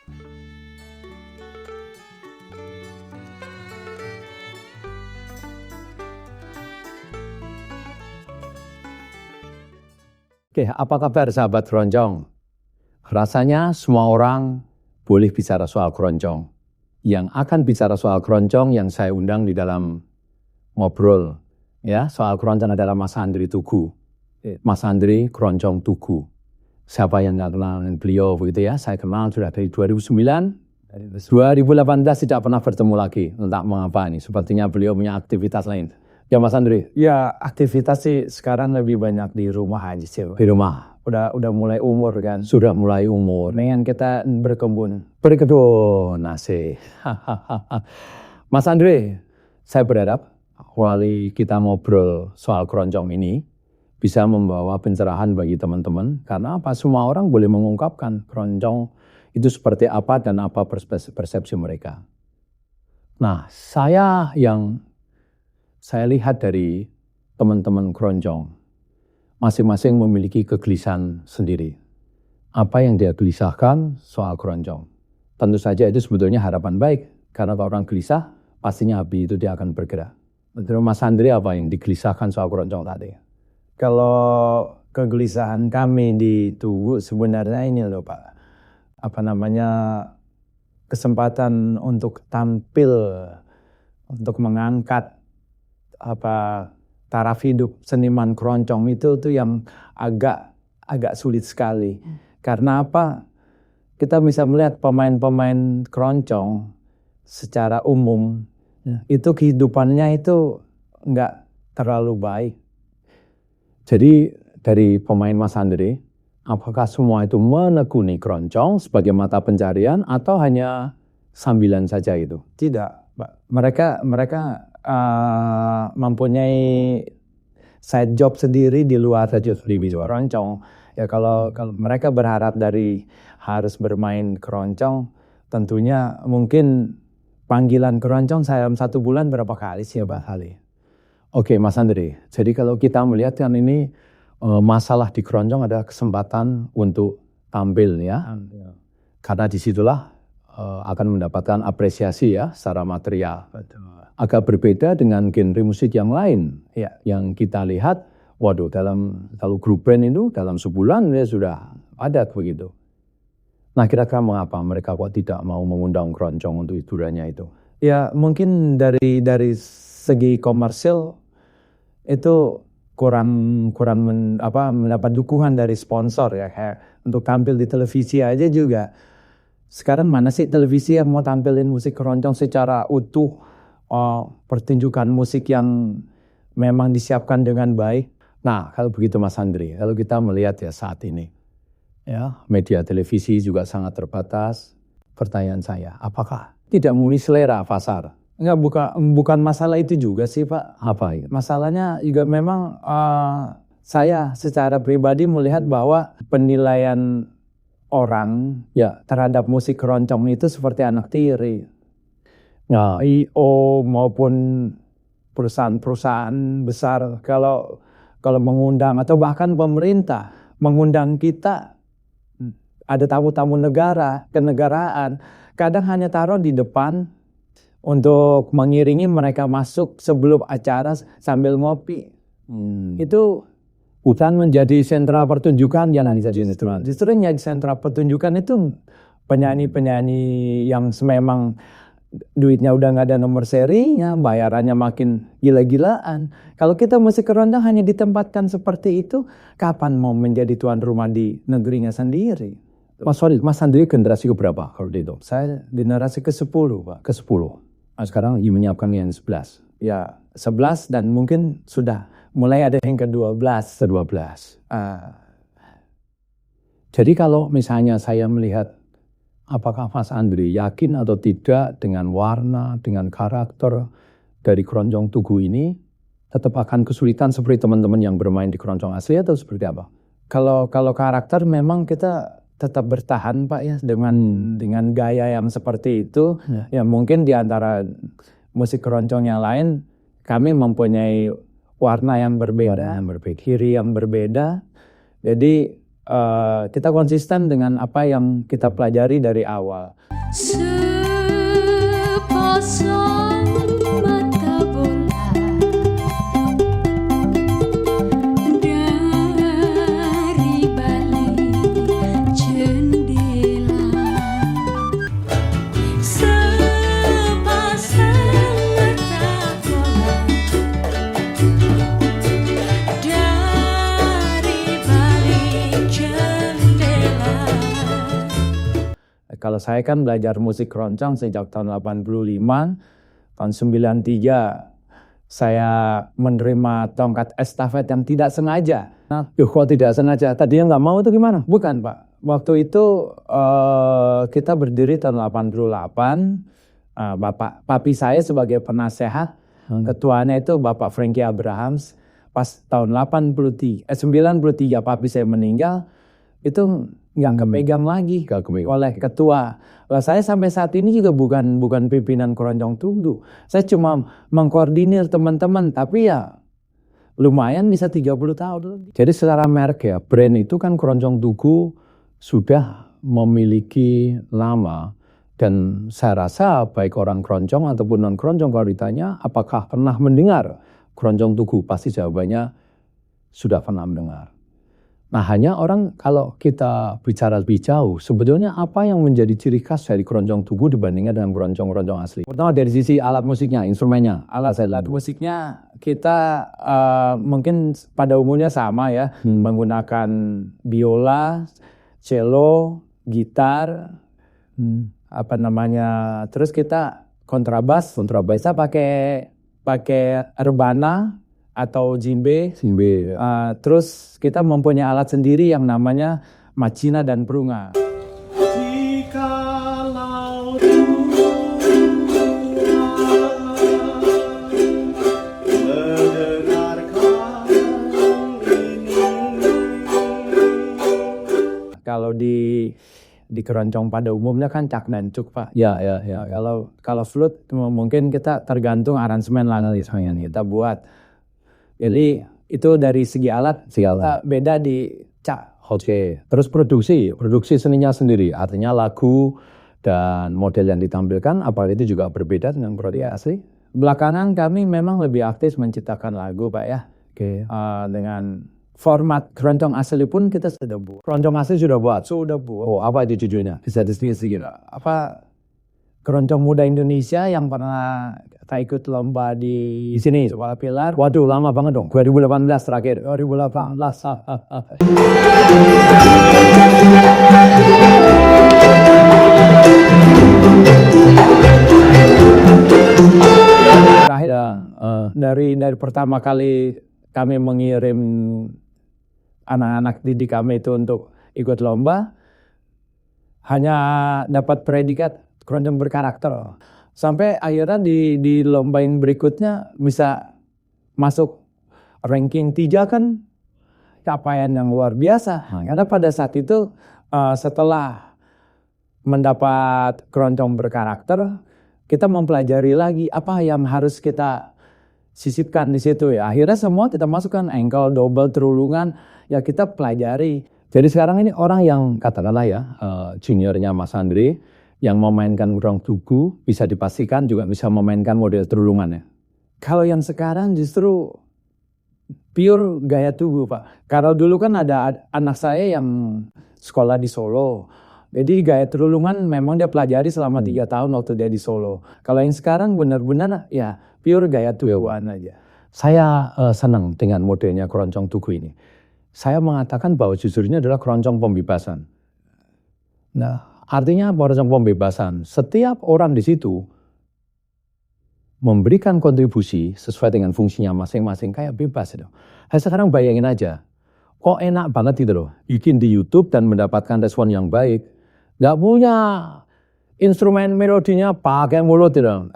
Oke, apa kabar sahabat keroncong? Rasanya semua orang boleh bicara soal keroncong. Yang akan bicara soal keroncong yang saya undang di dalam ngobrol ya soal keroncong adalah Mas Andri Tugu. Mas Andri Keroncong Tugu. Siapa yang nggak kenal beliau begitu ya? Saya kenal sudah dari 2009. 2018 tidak pernah bertemu lagi. Entah mengapa ini. Sepertinya beliau punya aktivitas lain. Ya Mas Andri? Ya aktivitas sih sekarang lebih banyak di rumah aja sih. Di rumah? Udah mulai umur kan. Sudah mulai umur. Dengan kita berkebun. Berkebun, asik. Mas Andri, saya berharap wali kita ngobrol soal keroncong ini bisa membawa pencerahan bagi teman-teman. Karena apa? Semua orang boleh mengungkapkan keroncong itu seperti apa dan apa persepsi mereka. Nah, saya lihat dari teman-teman keroncong, masing-masing memiliki kegelisahan sendiri. Apa yang dia gelisahkan soal keroncong. Tentu saja itu sebetulnya harapan baik. Karena kalau orang gelisah, pastinya habis itu dia akan bergerak. Menurut Mas Andri apa yang digelisahkan soal keroncong tadi? Kalau kegelisahan kami di Tugu sebenarnya ini loh Pak. Kesempatan untuk tampil, untuk mengangkat taraf hidup seniman keroncong itu yang agak sulit sekali. Karena apa? Kita bisa melihat pemain-pemain keroncong secara umum itu kehidupannya itu enggak terlalu baik. Jadi dari pemain Mas Andri, apakah semua itu menekuni keroncong sebagai mata pencarian atau hanya sambilan saja itu? Tidak, Pak. Mereka mempunyai side job sendiri di luar keroncong. Ya kalau mereka berharap dari harus bermain keroncong, tentunya mungkin panggilan keroncong saya 1 bulan berapa kali sih ya Pak? Oke Mas Andri, jadi kalau kita melihat kan ini masalah di keroncong ada kesempatan untuk tampil ya. Karena disitulah akan mendapatkan apresiasi ya secara material. Betul. Agak berbeda dengan genre musik yang lain ya, yang kita lihat, waduh kalau grup band itu dalam sebulan ya sudah ada begitu. Nah kira-kira mengapa mereka kok tidak mau mengundang keroncong untuk hiburannya itu? Ya mungkin dari segi komersil itu kurang mendapat dukungan dari sponsor ya, kayak untuk tampil di televisi aja juga. Sekarang mana sih televisi yang mau tampilin musik keroncong secara utuh, pertunjukan musik yang memang disiapkan dengan baik. Nah kalau begitu Mas Andri, kalau kita melihat ya saat ini, ya media televisi juga sangat terbatas. Pertanyaan saya, apakah tidak murni selera pasar? Enggak, bukan masalah itu juga sih Pak. Apa itu? Masalahnya juga memang saya secara pribadi melihat bahwa penilaian orang ya terhadap musik keroncong itu seperti anak tiri. Nah, I.O. maupun perusahaan-perusahaan besar kalau mengundang atau bahkan pemerintah mengundang kita, ada tamu-tamu negara, kenegaraan, kadang hanya taruh di depan untuk mengiringi mereka masuk sebelum acara sambil ngopi. Itu bukan menjadi sentra pertunjukan ya nanti saja. Justru jadi sentra pertunjukan itu penyanyi-penyanyi yang memang duitnya udah nggak ada nomor serinya, bayarannya makin gila-gilaan. Kalau kita musik keroncong hanya ditempatkan seperti itu, kapan mau menjadi tuan rumah di negerinya sendiri? Mas Andri generasi keberapa kalau itu? Saya generasi ke-10 Pak. Ke-10. Nah, sekarang menyiapkan yang 11. Ya 11 dan mungkin sudah mulai ada yang ke-12. Jadi kalau misalnya saya melihat apakah Mas Andri yakin atau tidak dengan warna, dengan karakter dari keroncong Tugu ini tetap akan kesulitan seperti teman-teman yang bermain di keroncong asli atau seperti apa? Kalau karakter memang kita tetap bertahan Pak ya dengan gaya yang seperti itu. Ya mungkin di antara musik keroncong yang lain kami mempunyai warna yang berbeda, ciri yang berbeda. Jadi kita konsisten dengan apa yang kita pelajari dari awal. Sepasang mata bola dari balik jendela, sepasang mata bola dari balik jendela. Kalau saya kan belajar musik keroncong sejak tahun 85, tahun 93 saya menerima tongkat estafet yang tidak sengaja. Nah, kok tidak sengaja? Tadinya nggak mau itu gimana? Bukan Pak. Waktu itu kita berdiri tahun 88, papi saya sebagai penasehat, ketuanya itu Bapak Frankie Abrahams. Pas tahun 93 papi saya meninggal, itu nggak kepegang lagi oleh ketua. Nah, saya sampai saat ini juga bukan pimpinan Keroncong Tugu. Saya cuma mengkoordinir teman-teman, tapi ya lumayan bisa 30 tahun. Jadi secara merek ya, brand itu kan Keroncong Tugu sudah memiliki lama. Dan saya rasa baik orang keroncong ataupun non keroncong kalau ditanya apakah pernah mendengar Keroncong Tugu, pasti jawabannya sudah pernah mendengar. Nah, hanya orang kalau kita bicara lebih jauh, sebetulnya apa yang menjadi ciri khas dari Keroncong Tugu dibandingkan dengan keroncong-keroncong asli? Pertama dari sisi alat musiknya, instrumennya. Alat musiknya kita mungkin pada umumnya sama ya, menggunakan biola, cello, gitar, terus kita kontrabas. Kita pakai rebana atau jimbe. Terus kita mempunyai alat sendiri yang namanya macina dan perunga. Jikalau Kalau di keroncong pada umumnya kan cak dan cuk Pak. Ya. Kalau flute mungkin kita tergantung aransemen lah kita buat. Jadi itu dari segi alat. Beda di cak. Oke. Terus produksi seninya sendiri, artinya lagu dan model yang ditampilkan, apakah itu juga berbeda dengan produk asli? Belakangan kami memang lebih aktif menciptakan lagu Pak ya. Dengan format keroncong asli pun kita sudah buat. Keroncong asli sudah buat? Sudah buat. Oh, apa itu judulnya? Bisa sedikit. Keroncong Muda Indonesia yang pernah kita ikut lomba di sini, Sekolah Pilar. Waduh, lama banget dong. 2018 terakhir. 2018. Terakhir dari pertama kali kami mengirim anak-anak didik kami itu untuk ikut lomba, hanya dapat predikat keroncong berkarakter. Sampai akhirnya di lomba yang berikutnya bisa masuk ranking 3 kan capaian yang luar biasa. Karena pada saat itu setelah mendapat keroncong berkarakter, kita mempelajari lagi apa yang harus kita sisipkan di situ ya. Akhirnya semua kita masukkan ankle, double, terulungan, ya kita pelajari. Jadi sekarang ini orang yang katakanlah ya juniornya Mas Andre yang memainkan Keroncong Tugu bisa dipastikan juga bisa memainkan model terulungan ya. Kalau yang sekarang justru pure gaya tugu Pak. Kalau dulu kan ada anak saya yang sekolah di Solo. Jadi gaya terulungan memang dia pelajari selama 3 tahun waktu dia di Solo. Kalau yang sekarang benar-benar ya pure gaya tuguan aja. Saya senang dengan modelnya Keroncong Tugu ini. Saya mengatakan bahwa justru ini adalah keroncong pembebasan. Nah, artinya keroncong pembebasan. Setiap orang di situ memberikan kontribusi sesuai dengan fungsinya masing-masing kayak bebas itu. Sekarang bayangin aja, kok enak banget itu loh, bikin di YouTube dan mendapatkan respon yang baik. Gak punya instrumen melodinya pakai mulut itu.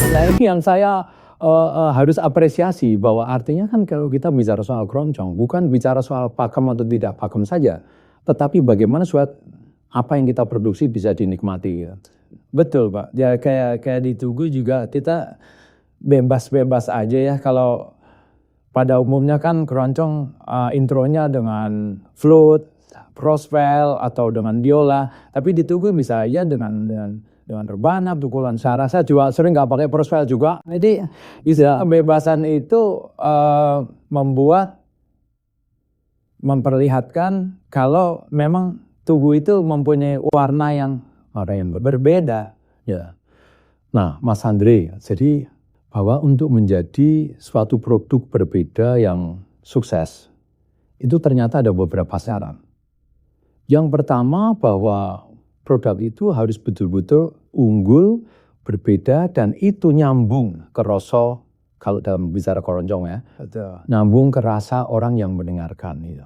Nah ini yang saya harus apresiasi bahwa artinya kan kalau kita bicara soal keroncong bukan bicara soal pakem atau tidak pakem saja, tetapi bagaimana apa yang kita produksi bisa dinikmati. Betul Pak, ya kayak di Tugu juga kita bebas-bebas aja ya. Kalau pada umumnya kan keroncong intronya dengan flute, prospel atau dengan biola, tapi di Tugu bisa aja dengan rebana, pukulan. Saya rasa juga sering nggak pakai prospel juga. Jadi kebebasan itu memperlihatkan kalau memang Tugu itu mempunyai warna yang berbeda. Ya. Nah, Mas Andre, jadi bahwa untuk menjadi suatu produk berbeda yang sukses, itu ternyata ada beberapa syarat. Yang pertama bahwa produk itu harus betul-betul unggul, berbeda, dan itu nyambung ke rasa, kalau dalam bicara keroncong ya, nyambung ke rasa orang yang mendengarkan. Gitu.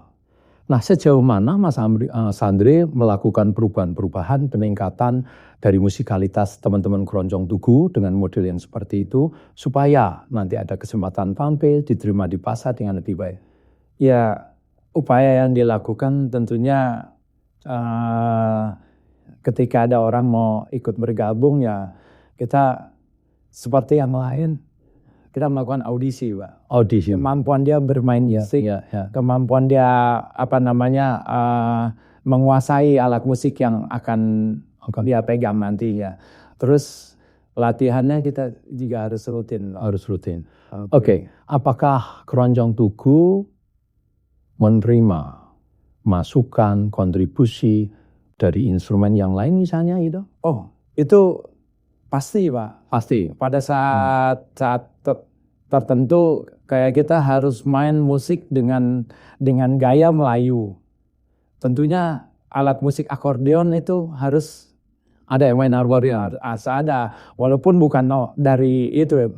Nah, sejauh mana Mas Andre melakukan perubahan-perubahan, peningkatan dari musikalitas teman-teman keroncong Tugu dengan model yang seperti itu, supaya nanti ada kesempatan tampil, diterima di pasar dengan lebih baik? Ya, upaya yang dilakukan tentunya ketika ada orang mau ikut bergabung ya kita seperti yang lain. Kita melakukan audisi, Pak. Audisi. Kemampuan dia bermain musik, kemampuan dia menguasai alat musik yang akan dia pegang nanti ya. Terus latihannya kita juga harus rutin. Harus rutin. Oke. Apakah keroncong Tugu menerima masukan, kontribusi dari instrumen yang lain misalnya itu? Oh, itu pasti, Pak. Pasti. Pada saat tertentu kayak kita harus main musik dengan gaya Melayu. Tentunya alat musik akordeon itu harus ada yang main akordeon. Ada, walaupun bukan dari itu ya.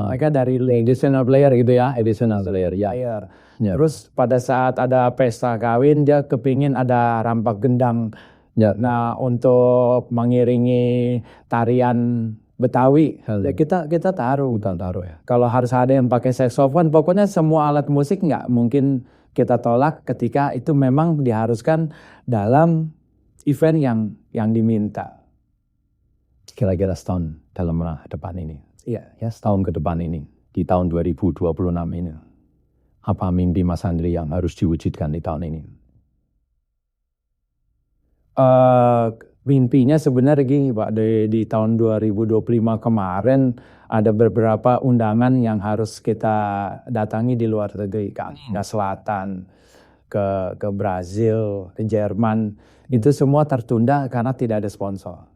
Mereka dari additional player gitu ya, additional player ya. Ya. Terus pada saat ada pesta kawin dia kepingin ada rampak gendang. Ya. Nah, untuk mengiringi tarian Betawi, ya kita taruh ya. Kalau harus ada yang pakai saksofon, pokoknya semua alat musik nggak mungkin kita tolak ketika itu memang diharuskan dalam event yang diminta. Kira-kira setahun dalam depan ini. Iya. Ya, setahun ke depan ini, di tahun 2026 ini. Apa mimpi Mas Andre yang harus diwujudkan di tahun ini? Mimpinya sebenarnya gini Pak, di tahun 2025 kemarin ada beberapa undangan yang harus kita datangi di luar negeri, ke Amerika Selatan, ke Brazil, ke Jerman. Itu semua tertunda karena tidak ada sponsor.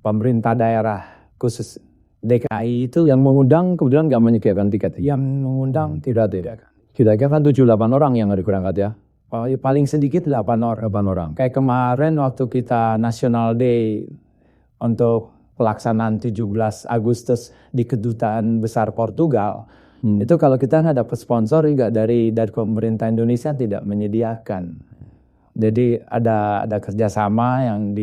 Pemerintah daerah khusus DKI itu yang mengundang kemudian nggak menyediakan tiket. Yang mengundang tidak. Kira-kira kan 7-8 orang yang harus berangkat ya. Paling sedikit 8 orang. Kayak kemarin waktu kita National Day untuk pelaksanaan 17 Agustus di Kedutaan Besar Portugal. Itu kalau kita nggak dapat sponsor juga dari pemerintah Indonesia tidak menyediakan. Jadi ada kerjasama yang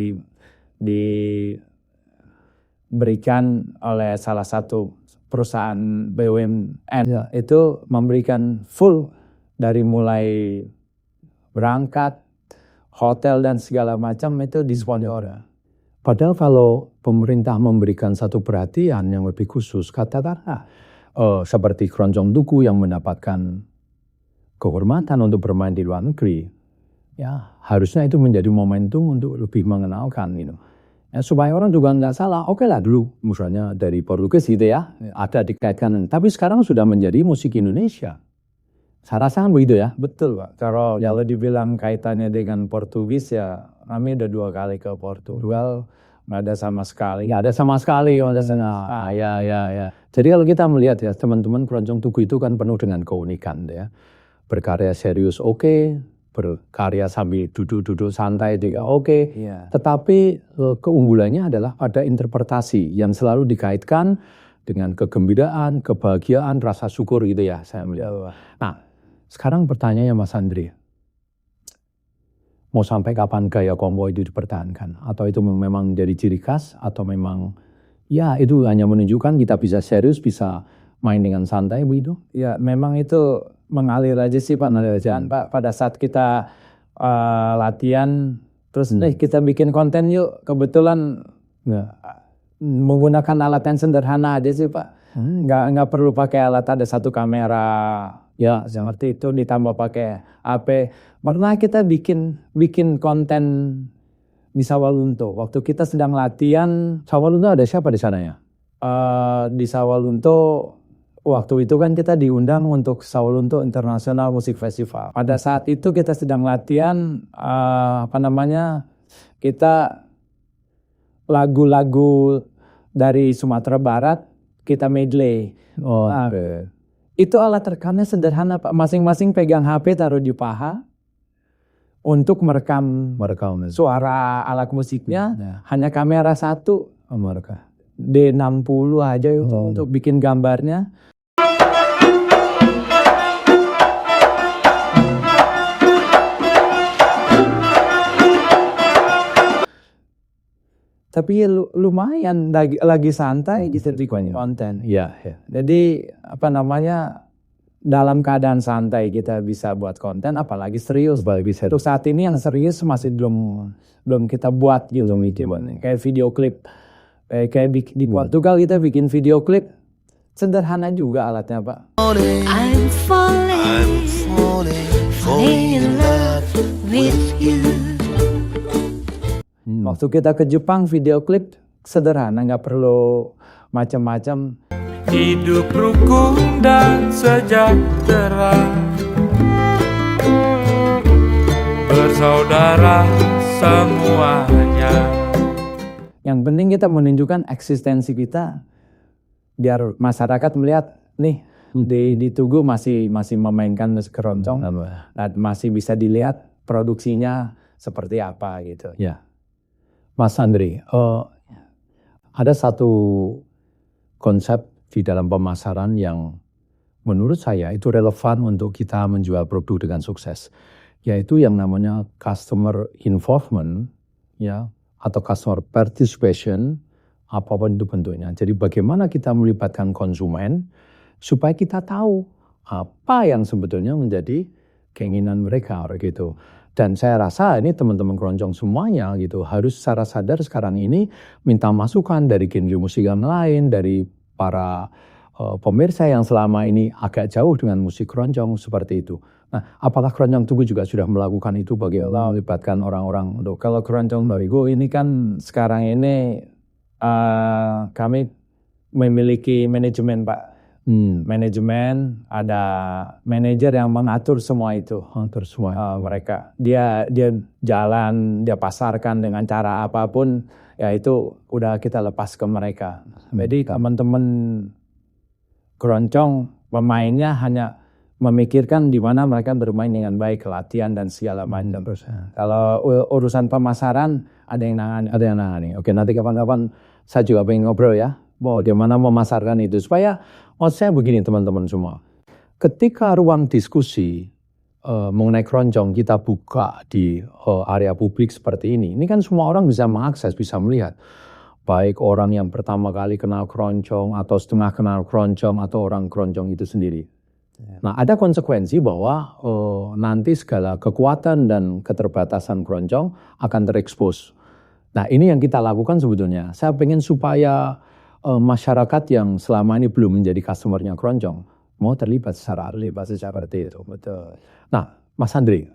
diberikan oleh salah satu perusahaan BUMN. Itu memberikan full dari mulai berangkat, hotel dan segala macam itu disponsor. Padahal kalau pemerintah memberikan satu perhatian yang lebih khusus, katakanlah seperti keroncong Tugu yang mendapatkan kehormatan untuk bermain di luar negeri, ya harusnya itu menjadi momentum untuk lebih mengenalkan gitu. Ya, supaya orang juga nggak salah, oke lah dulu misalnya dari Portugis gitu ya, ada dikaitkan, tapi sekarang sudah menjadi musik Indonesia. Saya rasa kan begitu ya? Betul Pak. Kalau dibilang kaitannya dengan Portugis ya kami udah 2 kali ke Portugal, nggak ada sama sekali. Ya. Jadi kalau kita melihat ya teman-teman keroncong Tugu itu kan penuh dengan keunikan ya. Berkarya serius oke, berkarya sambil duduk-duduk santai juga oke. Yeah. Tetapi keunggulannya adalah pada interpretasi yang selalu dikaitkan dengan kegembiraan, kebahagiaan, rasa syukur gitu ya saya melihat. Nah, sekarang pertanyaannya Mas Andre, mau sampai kapan gaya kombo itu dipertahankan? Atau itu memang menjadi ciri khas? Atau memang ya itu hanya menunjukkan kita bisa serius, bisa main dengan santai begitu? Ya memang itu mengalir aja sih Pak. Pak pada saat kita latihan, terus kita bikin konten yuk. Kebetulan menggunakan alat yang sederhana aja sih Pak. Nggak perlu pakai alat, ada satu kamera ya seperti itu ditambah pakai HP. Pernah kita bikin konten di Sawalunto. Waktu kita sedang latihan Sawalunto ada siapa di sana ya? di Sawalunto, waktu itu kan kita diundang untuk Sawalunto International Music Festival. Pada saat itu kita sedang latihan kita lagu-lagu dari Sumatera Barat kita medley. Itu alat rekamnya sederhana Pak. Masing-masing pegang HP taruh di paha untuk merekam suara alat musiknya. Hanya kamera satu. D60 aja untuk bikin gambarnya. Tapi lumayan lagi santai gitu konten. Ya. Jadi dalam keadaan santai kita bisa buat konten, apalagi serius. Untuk saat ini yang serius masih belum kita buat gitu. Kayak video klip. Kayak di Portugal kita bikin video klip, sederhana juga alatnya Pak. I'm falling in love with you. Waktu kita ke Jepang video klip sederhana, nggak perlu macam-macam. Hidup rukun dan sejahtera, bersaudara semuanya. Yang penting kita menunjukkan eksistensi kita, biar masyarakat melihat nih di Tugu masih memainkan musik keroncong, dan masih bisa dilihat produksinya seperti apa gitu. Ya, Mas Andri, ada satu konsep di dalam pemasaran yang menurut saya itu relevan untuk kita menjual produk dengan sukses, yaitu yang namanya customer involvement, ya, atau customer participation, apapun itu bentuknya. Jadi bagaimana kita melibatkan konsumen supaya kita tahu apa yang sebetulnya menjadi keinginan mereka gitu. Dan saya rasa ini teman-teman keroncong semuanya gitu harus secara sadar sekarang ini minta masukan dari genre musik yang lain, dari para pemirsa yang selama ini agak jauh dengan musik keroncong seperti itu. Nah, apakah Keroncong Tugu juga sudah melakukan itu bagaimana melibatkan orang-orang? Kalau Keroncong Tugu ini kan sekarang ini kami memiliki manajemen Pak. Manajemen, ada manajer yang mengatur semua itu. Mereka dia jalan, dia pasarkan dengan cara apapun, ya itu udah kita lepas ke mereka. Jadi teman-teman Keroncong pemainnya hanya memikirkan di mana mereka bermain dengan baik, latihan dan segala macam. Kalau urusan pemasaran ada yang nangani. Oke, nanti kapan-kapan saya juga pengen ngobrol ya, bagaimana memasarkan itu supaya saya begini teman-teman semua. Ketika ruang diskusi mengenai keroncong kita buka di area publik seperti ini kan semua orang bisa mengakses, bisa melihat. Baik orang yang pertama kali kenal keroncong atau setengah kenal keroncong atau orang keroncong itu sendiri. Nah, ada konsekuensi bahwa nanti segala kekuatan dan keterbatasan keroncong akan terekspos. Nah, ini yang kita lakukan sebetulnya. Saya pengen supaya masyarakat yang selama ini belum menjadi customernya keroncong mau terlibat secara seperti itu. Betul. Nah, Mas Andri,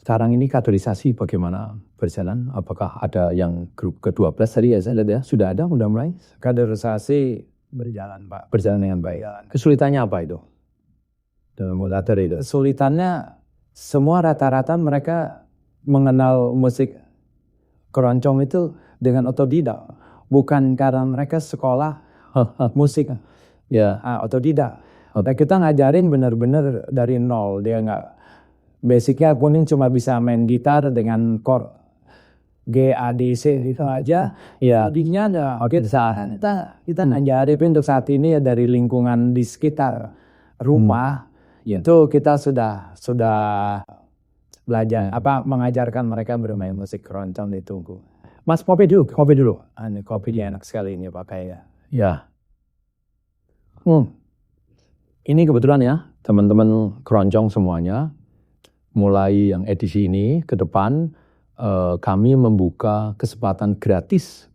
sekarang ini kaderisasi bagaimana berjalan? Apakah ada yang grup ke-12 tadi ya saya lihat ya? Sudah ada, udah mulai? Kaderisasi berjalan Pak. Berjalan dengan baik. Kesulitannya apa itu? Kesulitannya semua rata-rata mereka mengenal musik keroncong itu dengan otodidak. Bukan karena mereka sekolah musik. Ya, otodidak. Kita ngajarin benar-benar dari nol. Dia nggak, basicnya kuning cuma bisa main gitar dengan chord G, A, D, C itu aja. ya. Jadinya kita ngajarin untuk saat ini ya dari lingkungan di sekitar rumah. Itu kita sudah belajar mengajarkan mereka bermain musik keroncong di Tugu. Mas kopi dulu. Ini kopinya enak sekali ini pakai ya. Ya. Ini kebetulan ya teman-teman keroncong semuanya. Mulai yang edisi ini ke depan kami membuka kesempatan gratis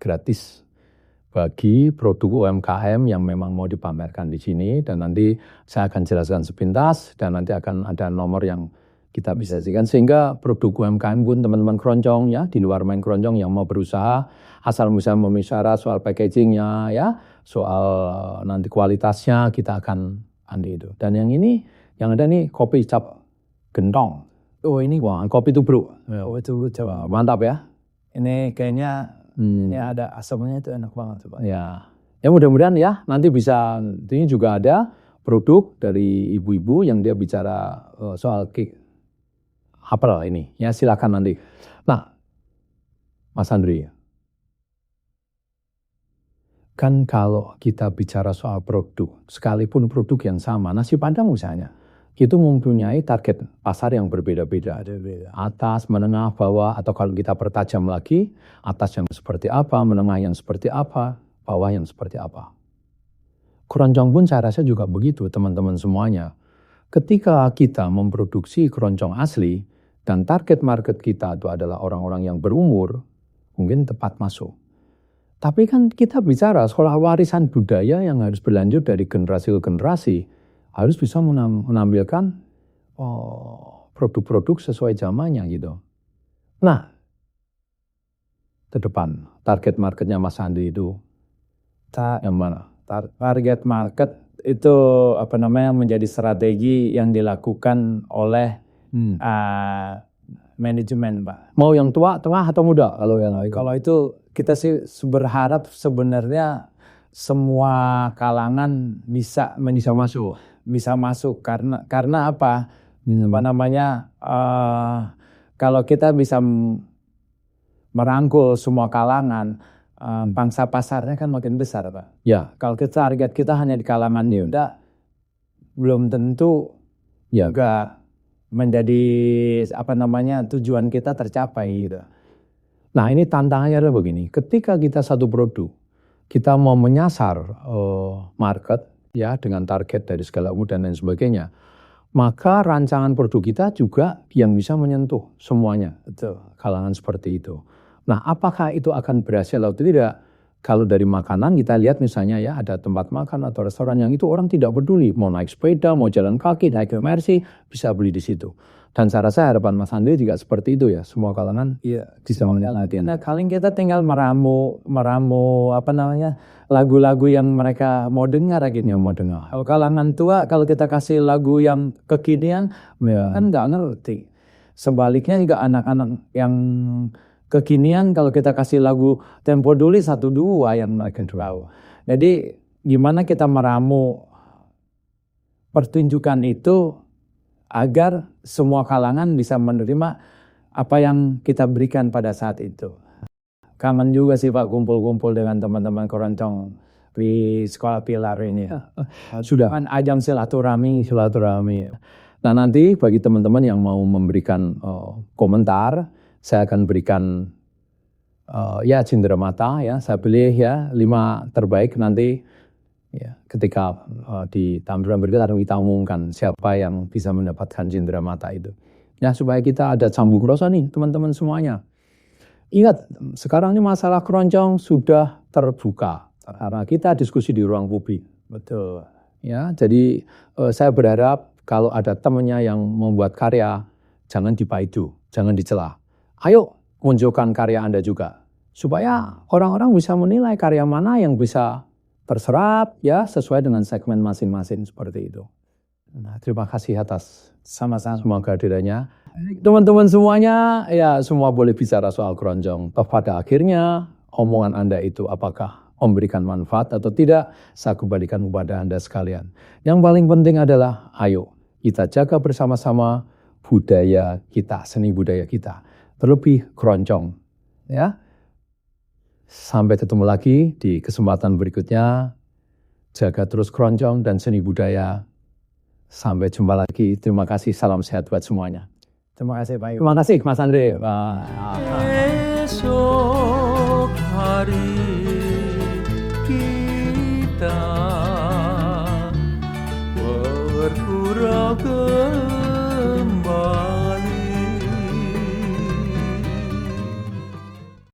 bagi produk UMKM yang memang mau dipamerkan di sini, dan nanti saya akan jelaskan sepintas dan nanti akan ada nomor yang kita bisa saksikan sehingga produk UMKM pun teman-teman keroncong ya di luar main keroncong yang mau berusaha asal bisa memenuhi syarat soal packagingnya ya, soal nanti kualitasnya kita akan andi itu. Dan yang ini yang ada nih kopi cap gentong. Oh ini wah kopi tubruk. Oh itu coba. Mantap ya. Ini kayaknya ini ada asamnya itu enak banget Pak. Ya, ya mudah-mudahan ya nanti bisa. Ini juga ada produk dari ibu-ibu yang dia bicara soal cake apel ini. Ya silakan nanti. Nah, Mas Andri, kan kalau kita bicara soal produk, sekalipun produk yang sama, nasi padang misalnya, itu mempunyai target pasar yang berbeda-beda. Atas, menengah, bawah, atau kalau kita pertajam lagi, atas yang seperti apa, menengah yang seperti apa, bawah yang seperti apa. Keroncong pun saya rasa juga begitu teman-teman semuanya. Ketika kita memproduksi keroncong asli, dan target market kita itu adalah orang-orang yang berumur, mungkin tepat masuk. Tapi kan kita bicara soal warisan budaya yang harus berlanjut dari generasi ke generasi, harus bisa menampilkan produk-produk sesuai zamannya gitu. Nah, ke depan target marketnya Mas Andi itu yang mana? Target market itu menjadi strategi yang dilakukan oleh manajemen Pak. Mau yang tua, tengah atau muda Kalau itu kita sih berharap sebenarnya semua kalangan bisa masuk. Bisa masuk karena apa? Kalau kita bisa merangkul semua kalangan, bangsa pasarnya kan makin besar Pak. Ya. Kalau target kita hanya di kalangan muda, belum tentu juga menjadi tujuan kita tercapai gitu. Nah ini tantangannya adalah begini, ketika kita satu produk, kita mau menyasar market ya dengan target dari segala umur dan lain sebagainya, maka rancangan produk kita juga yang bisa menyentuh semuanya. Betul. Kalangan seperti itu. Nah apakah itu akan berhasil atau tidak? Kalau dari makanan kita lihat misalnya ya ada tempat makan atau restoran yang itu orang tidak peduli. Mau naik sepeda, mau jalan kaki, naik MRT, bisa beli di situ. Dan saya rasa harapan Mas Andi juga seperti itu ya. Semua kalangan bisa menikmati. Nah kali kita tinggal meramu lagu-lagu yang mereka mau dengar gitu. Yang mau dengar. Kalau kalangan tua, kalau kita kasih lagu yang kekinian, kan nggak ngerti. Sebaliknya juga anak-anak yang kekinian, kalau kita kasih lagu tempo dulu 1-2 yang mereka tahu. Jadi gimana kita meramu pertunjukan itu agar semua kalangan bisa menerima apa yang kita berikan pada saat itu. Kangen juga sih Pak kumpul-kumpul dengan teman-teman keroncong di sekolah Pilar ini. Sudah. Kan ajang silaturahmi. Nah nanti bagi teman-teman yang mau memberikan komentar, saya akan berikan cenderamata ya. Saya pilih ya 5 terbaik nanti. Ya, ketika di tampilan berikut akan kita umumkan siapa yang bisa mendapatkan cenderamata itu. Ya supaya kita ada sambung rasa nih teman-teman semuanya. Ingat sekarang ini masalah keroncong sudah terbuka karena kita diskusi di ruang publik. Betul. Ya, jadi saya berharap kalau ada temannya yang membuat karya jangan dipaidu, jangan dicela. Ayo munculkan karya Anda juga supaya orang-orang bisa menilai karya mana yang bisa terserap ya sesuai dengan segmen masing-masing seperti itu. Nah, terima kasih atas sama-sama semua kehadirannya. Teman-teman semuanya ya semua boleh bicara soal keroncong. Toh pada akhirnya omongan Anda itu apakah memberikan manfaat atau tidak, saya kembalikan kepada Anda sekalian. Yang paling penting adalah ayo kita jaga bersama-sama budaya kita, seni budaya kita. Terlebih keroncong ya. Sampai ketemu lagi di kesempatan berikutnya. Jaga terus keroncong dan seni budaya. Sampai jumpa lagi. Terima kasih. Salam sehat buat semuanya. Terima kasih Pak. Terima kasih Mas Andre. Esok hari